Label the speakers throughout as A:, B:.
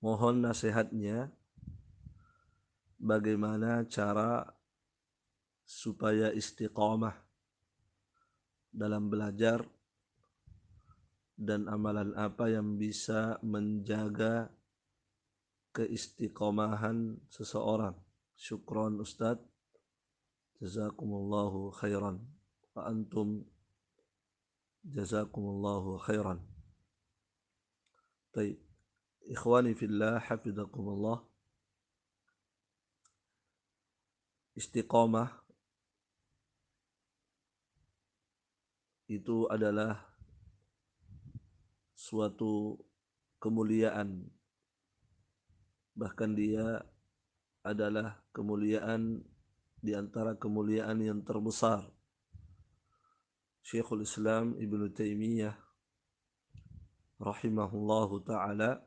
A: Mohon nasihatnya bagaimana cara supaya istiqamah dalam belajar dan amalan apa yang bisa menjaga keistiqomahan seseorang. Syukron Ustaz, jazakumullahu khairan. Wa antum jazakumullahu khairan. Baik, ikhwani fillah, hafizakumullah. Istiqamah itu adalah suatu kemuliaan, bahkan dia adalah kemuliaan di antara kemuliaan yang terbesar. Syekhul Islam Ibnu Taimiyah rahimahullahu ta'ala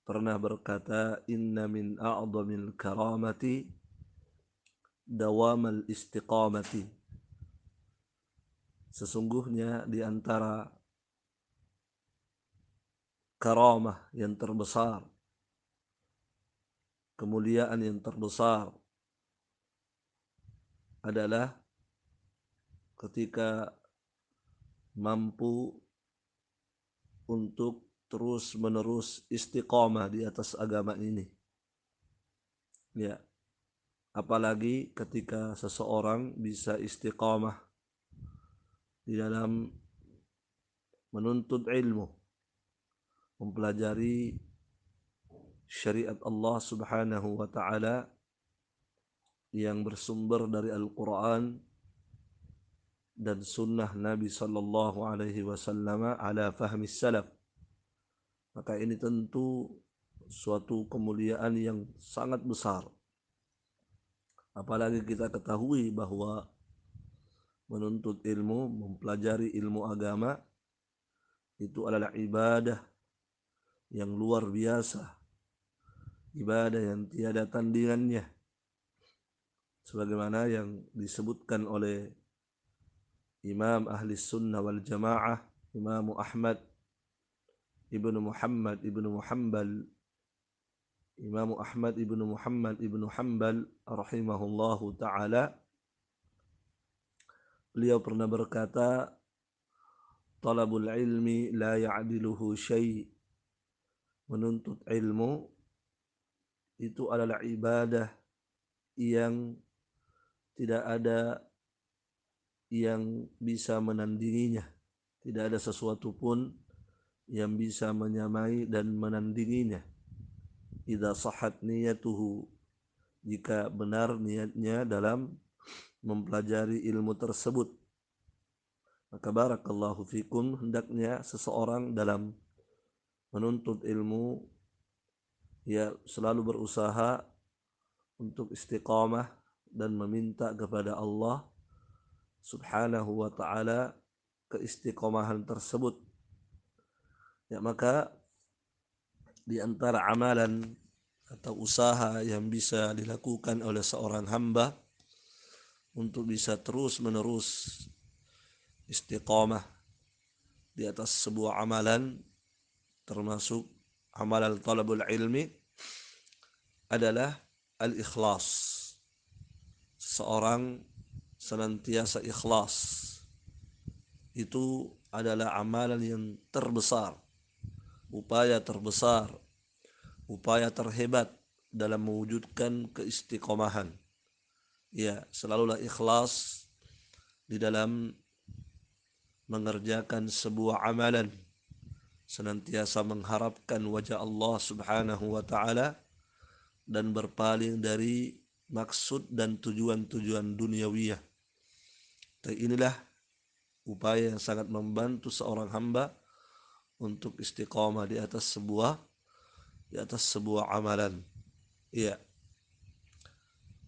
A: pernah berkata, inna min a'zamil karamati dawamal istiqamati. Sesungguhnya di antara karamah yang terbesar, kemuliaan yang terbesar adalah ketika mampu untuk terus-menerus istiqamah di atas agama ini. Ya, apalagi ketika seseorang bisa istiqamah di dalam menuntut ilmu, mempelajari syariat Allah Subhanahu wa ta'ala yang bersumber dari Al-Quran dan sunnah Nabi sallallahu alaihi wasallam ala fahmi salaf. Maka ini tentu suatu kemuliaan yang sangat besar. Apalagi kita ketahui bahwa menuntut ilmu, mempelajari ilmu agama itu adalah ibadah yang luar biasa, ibadah yang tiada tandingannya, sebagaimana yang disebutkan oleh Imam Ahli Sunnah wal Jamaah, Imam Ahmad ibnu Muhammad ibnu Hanbal, Imam Ahmad ibnu Muhammad ibnu Hanbal rahimahullahu ta'ala. Beliau pernah berkata, talabul ilmi la ya'diluhu syai'. Menuntut ilmu itu adalah ibadah yang tidak ada yang bisa menandinginya. Tidak ada sesuatu pun yang bisa menyamai dan menandinginya. Idza sahhat niyatuhu, jika benar niatnya dalam mempelajari ilmu tersebut. Maka barakallahu fikum, hendaknya seseorang dalam menuntut ilmu ya selalu berusaha untuk istiqamah dan meminta kepada Allah Subhanahu wa ta'ala keistiqomahan tersebut. Ya, maka di antara amalan atau usaha yang bisa dilakukan oleh seorang hamba untuk bisa terus-menerus istiqamah di atas sebuah amalan, termasuk amalan talabul ilmi, adalah al-ikhlas. Seorang senantiasa ikhlas. Itu adalah amalan yang terbesar, upaya terbesar, upaya terhebat dalam mewujudkan keistiqomahan. Ya, selalulah ikhlas di dalam mengerjakan sebuah amalan, senantiasa mengharapkan wajah Allah Subhanahu wa ta'ala dan berpaling dari maksud dan tujuan-tujuan duniawiyah. Dan inilah upaya yang sangat membantu seorang hamba untuk istiqamah di atas sebuah amalan. Ya.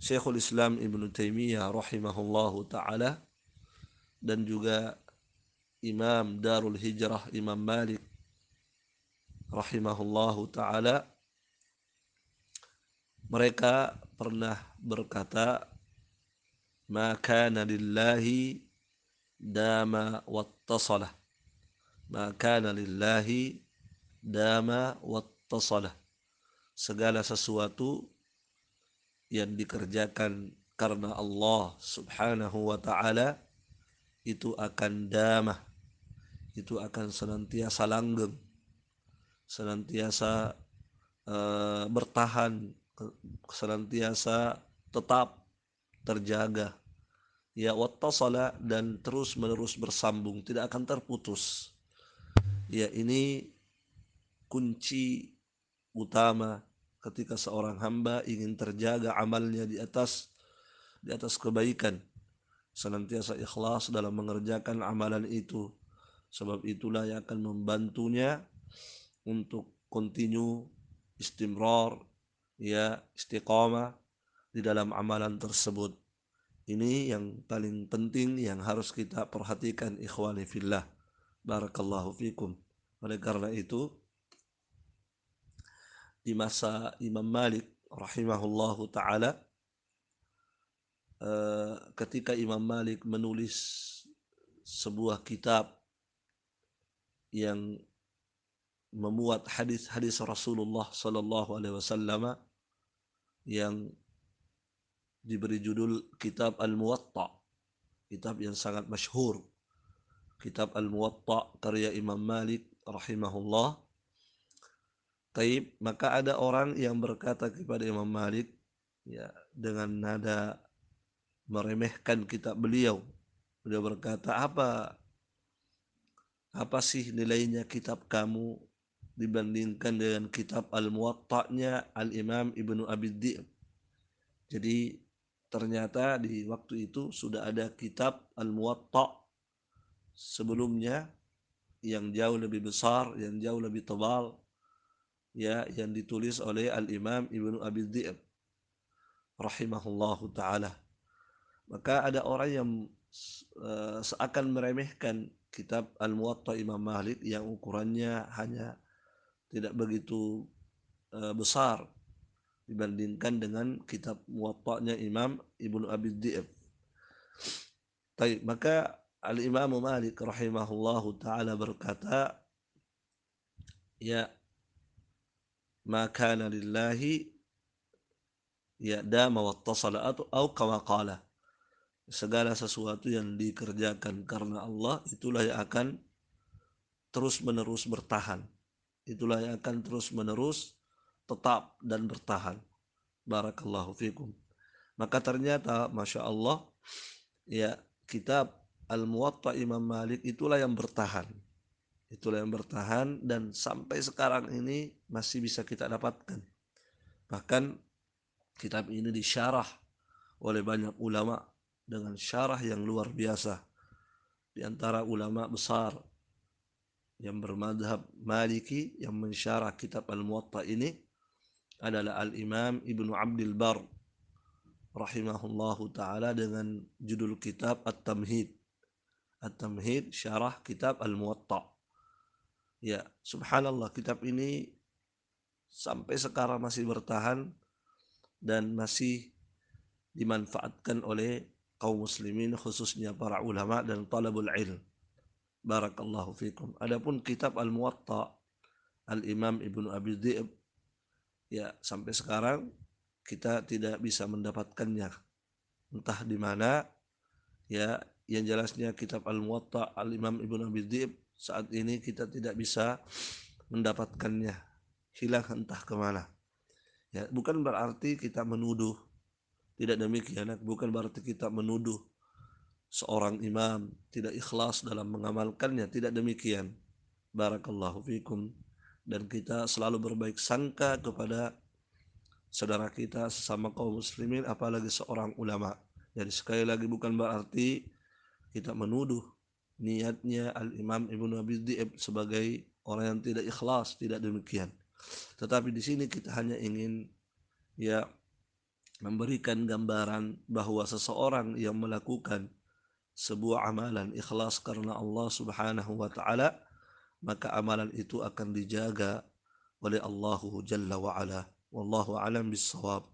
A: Syekhul Islam Ibnu Taimiyah rahimahullahu ta'ala dan juga Imam Darul Hijrah Imam Malik rahimahullahu ta'ala, mereka pernah berkata, ma kana lillahi dama wattasalah, ma kana lillahi dama wattasalah. Segala sesuatu yang dikerjakan karena Allah subhanahu wa ta'ala itu akan damah, itu akan senantiasa langgeng, senantiasa bertahan, senantiasa tetap terjaga. Ya, wattasala, dan terus menerus bersambung, tidak akan terputus. Ya, ini kunci utama ketika seorang hamba ingin terjaga amalnya di atas kebaikan, senantiasa ikhlas dalam mengerjakan amalan itu. Sebab itulah yang akan membantunya untuk continue, istimrar, ya, istiqamah di dalam amalan tersebut. Ini yang paling penting yang harus kita perhatikan, ikhwani fillah. Barakallahu fikum. Oleh karena itu, di masa Imam Malik rahimahullahu ta'ala, ketika Imam Malik menulis sebuah kitab yang memuat hadis-hadis Rasulullah sallallahu alaihi wasallam yang diberi judul Kitab Al-Muwatta, kitab yang sangat masyhur, Kitab Al-Muwatta karya Imam Malik rahimahullah. Taib, maka ada orang yang berkata kepada Imam Malik, ya, dengan nada meremehkan kitab beliau. Beliau berkata, apa sih nilainya kitab kamu dibandingkan dengan kitab Al-Muwatta'nya Al-Imam Ibnu Abi Dhi'b. Jadi ternyata di waktu itu sudah ada kitab Al-Muwatta' sebelumnya yang jauh lebih besar, yang jauh lebih tebal, ya, yang ditulis oleh Al-Imam Ibnu Abi Dhi'b rahimahullahu ta'ala. Maka ada orang yang seakan meremehkan kitab Al-Muwatta' Imam Malik yang ukurannya hanya tidak begitu besar dibandingkan dengan kitab Muwatta'nya Imam Ibnu Abi Dhi'b. Maka Al-Imam Malik rahimahullahu ta'ala berkata, ya, ma kana lillahi ya dama wattasala atau kama qala. Segala sesuatu yang dikerjakan karena Allah itulah yang akan terus menerus bertahan. Itulah yang akan terus menerus tetap dan bertahan. Barakallahu fikum. Maka ternyata Masya Allah, ya, kitab Al-Muwatta Imam Malik itulah yang bertahan. Itulah yang bertahan dan sampai sekarang ini masih bisa kita dapatkan. Bahkan kitab ini disyarah oleh banyak ulama dengan syarah yang luar biasa. Di antara ulama besar yang bermadhab Maliki yang mensyarah kitab Al-Muwatta ini adalah Al-Imam Ibnu Abdul Bar rahimahullahu ta'ala dengan judul kitab At-Tamhid. At-Tamhid syarah kitab Al-Muwatta. Ya, subhanallah, kitab ini sampai sekarang masih bertahan dan masih dimanfaatkan oleh kaum muslimin, khususnya para ulama dan talabul ilm. Barakallahu fikum. Adapun kitab Al-Muwatta Al-Imam Ibnu Abi Dhi'b, ya, sampai sekarang kita tidak bisa mendapatkannya. Entah di mana, ya, yang jelasnya kitab Al-Muwatta Al-Imam Ibnu Abi Dhi'b saat ini kita tidak bisa mendapatkannya. Hilang entah kemana. Ya, bukan berarti kita menuduh, tidak demikian. Bukan berarti kita menuduh seorang imam tidak ikhlas dalam mengamalkannya, tidak demikian. Barakallahu fikum. Dan kita selalu berbaik sangka kepada saudara kita sesama kaum muslimin, apalagi seorang ulama. Jadi sekali lagi bukan berarti kita menuduh niatnya Al-Imam Ibnu Abi Dhi'b sebagai orang yang tidak ikhlas, tidak demikian. Tetapi di sini kita hanya ingin, ya, memberikan gambaran bahwa seseorang yang melakukan sebuah amalan ikhlas karena Allah Subhanahu wa ta'ala, maka amalan itu akan dijaga oleh Allah Jalla wa Ala. Wallahu a'lam bissawab.